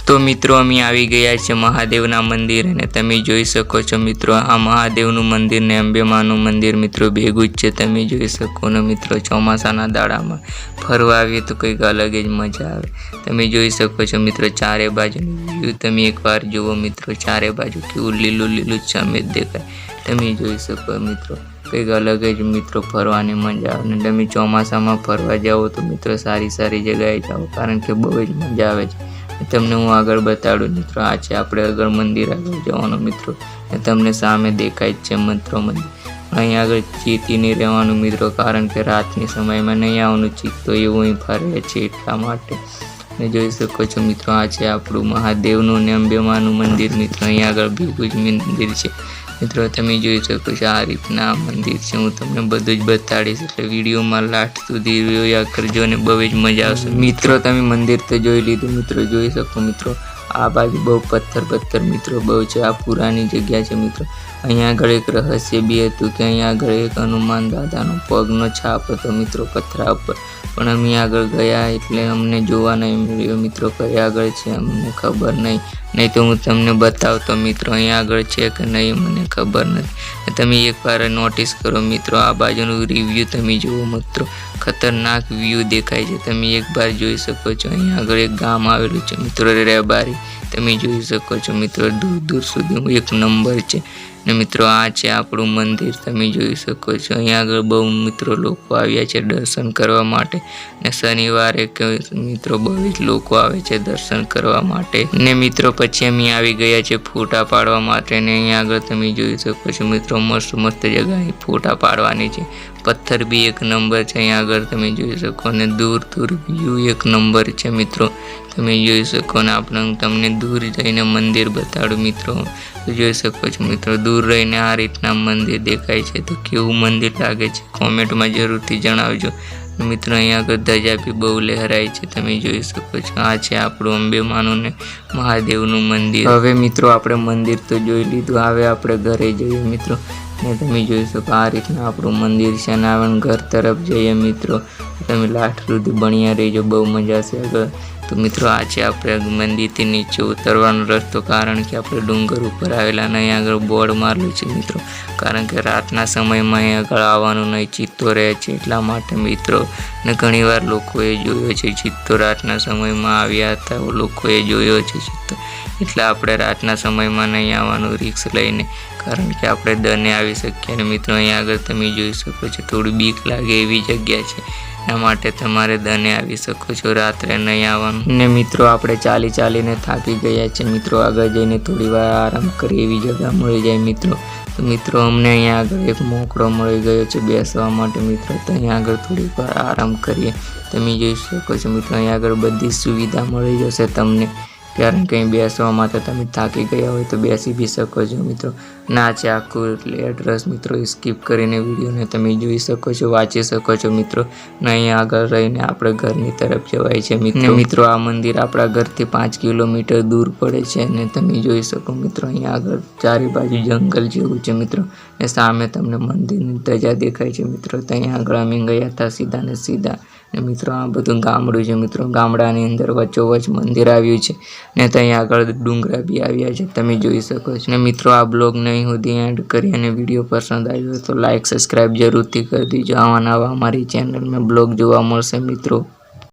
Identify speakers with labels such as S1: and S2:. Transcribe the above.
S1: तो मित्रों अमी आवी गया छे महादेवना मंदिर ने तमे जोई शको छो मित्रों आ महादेवनु मंदिर ने अंबेमानु मंदिर मित्रों भेगुं ज छे। तमे जोई शको ने मित्रों ચોમાસાના દાડામાં ફરવા आवीए तो કંઈક अलग ज मजा आवे। तमे जोई शको छो मित्रों चारे बाजुनु व्यू तमे एकवार जुओ मित्रों चारे बाजु केवुं लीलुं लीलुंछम देखाय। तमे जोई शको मित्रों કંઈક अलग ज मित्रों फरवानी मजा आवे। तमे ચોમાસામાં फरवा जाओ तो मित्रों सारी सारी जगह जाओ कारण के बहु ज मजा आवे छे। तमने हूँ आगळ बताडुं मित्रों आ छे आपणे आगळ मंदिर आगळ जवानुं मित्रों तमने सामे देखाय छे मित्रों मंदिर। अहीं आगळ चीतीने रहेवानुं मित्रों कारण के रातनी समयमां नहीं आववानुं चीतो एवुं अहीं फरे छे એટલા માટે જોઈ શકો છો મિત્રો આ છે આપણું મહાદેવનું ને અંબેમાનું મંદિર મિત્રો। અહીં આગળ ભેગું જ મંદિર છે મિત્રો તમે જોઈ શકો છો આ રીતના મંદિર છે। હું તમને બધું જ બતાડીશ એટલે વિડીયોમાં લાસ્ટ સુધી જોયા કરજો ને બહુ જ મજા આવશે મિત્રો। તમે મંદિર તો જોઈ લીધું મિત્રો જોઈ શકો મિત્રો આ બાજુ બહુ પથ્થર મિત્રો બહુ છે આ પુરાની જગ્યા છે મિત્રો। અહીં આગળ એક રહસ્ય બી હતું કે અહીં આગળ એક હનુમાન દાદાનો પગનો છાપ હતો મિત્રો પથરા ઉપર પણ અમે આગળ ગયા એટલે અમને જોવા નહીં મળ્યો મિત્રો કઈ આગળ છે અમને ખબર નહીં તો હું તમને બતાવતો મિત્રો અહીં આગળ છે કે નહીં મને ખબર નથી। તમે એકવાર નોટિસ કરો મિત્રો આ બાજુનું રિવ્યુ તમે જુઓ મિત્રો ખતરનાક વ્યૂ દેખાય છે। તમે એકવાર જોઈ શકો છો અહીં આગળ એક ગામ આવેલું છે મિત્રો રેબારી તમે જોઈ શકો છો મિત્રો દૂર દૂર સુધી એક નંબર છે ने मित्रों आ छे आपणुं मंदिर तमे जोई शको छो। अहीं आगळ बहु मित्रों लोको आव्या छे दर्शन करवा माटे ने शनिवारे मित्रों बहु ज लोको आवे छे दर्शन करवा माटे ने मित्रों पछी अमी आवी गया छे फोटा पाडवा माटे ने अहीं आगळ तमे जोई शको छो मित्रों मस्त मस्त जगह अहीं फोटा पाडवानी छे। पत्थर भी एक नंबर है अहीं आगळ तमे जोई शको ने दूर दूर व्यू एक नंबर है मित्रों तमे जोई शको ने आपणे तमने दूर जईने मंदिर बताडुं मित्रों तो जोई शको छो मित्रों दूर रहीने आ रीतना मंदिर देखाय छे तो केवुं मंदिर लागे छे कॉमेंट में जरूरथी जणावजो मित्रों। अहीं आगळ धजा भी बहु लहराय छे तमे जोई शको छो। आ छे आपणुं अंबेमानुं ने महादेवनुं मंदिर। हवे मित्रों आपणे मंदिर तो जोई लीधुं हवे आपणे घरे जईए मित्रों ने तमे जोई शको आ रीतना आपणुं मंदिर छे ने आपणे घर तरफ जईए मित्रों तमे लास्ट सुधी बणिया रहीजो बहु मजा आवशे आगळ। तो मित्रों आ छे आपणे मंदिर थी नीचे उतरवानो रस्तो कारण के आपणे डूंगर उपर आवेला ने आगळ बोर्ड मारेलुं छे मित्रों कारण के रातना समयमां अहीं आगळ आववानुं नहीं चीतो रहे छे એટલા માટે मित्रों ने घणीवार लोकोए जोयो छे चीतो रातना समयमां આવ્યા હતા लोकोए जोयो छे चीतो એટલે આપણે રાતના સમયમાં નહીં આવવાનું રિસ્ક લઈને કારણ કે આપણે દને આવી શકીએ અને મિત્રો અહીં આગળ તમે જોઈ શકો છો થોડી બીક લાગે એવી જગ્યા છે એના માટે તમારે દને આવી શકો છો રાત્રે નહીં આવવાનું ને મિત્રો આપણે ચાલીને થાકી ગયા છે મિત્રો આગળ જઈને થોડી વાર આરામ કરી એવી જગ્યા મળી જાય મિત્રો। તો મિત્રો અમને અહીંયા આગળ એક મોકળો મળી ગયો છે બેસવા માટે મિત્રો તો અહીંયા આગળ થોડી વાર આરામ કરીએ તમે જોઈ શકો છો મિત્રો અહીંયા આગળ બધી સુવિધા મળી જશે તમને कारण कहीं बेसवा माटे तमे थाकी गया हो तो बेसी भी सको छो मित्रों। ना छे आखुं एड्रेस मित्रों स्कीप करीने विडियो ने तमे जोई शको छो वांची शको छो मित्रों। नहीं आगळ रहीने आपणे घरनी तरफ जवाय छे मित्रों। मित्रों आ मंदिर आपणा घरथी 5 किलोमीटर दूर पड़े छे ने तमे जोई शको मित्रों अहीं आगळ चारे बाजू जंगल जेवुं छे मित्रों ने सामे तमने मंदिरनी धजा देखाय छे मित्रों। तो अहीं आगळ अमे गया था सीधा ने सीधा ने मित्रों आ बधुं गामडुं छे मित्रों गामडानी अंदर वच्चोवच मंदिर आव्युं छे ने तहीं आगळ डूंगरा बी आव्या छे तमे जोई शको छो। ने मित्रों आ ब्लॉग नहीं सुधी एंड करी अने विडियो पसंद आव्यो तो लाइक सब्सक्राइब जरूरथी कर दीजो। आवा नवा अमारी चेनल में ब्लॉग जोवा मळशे मित्रों।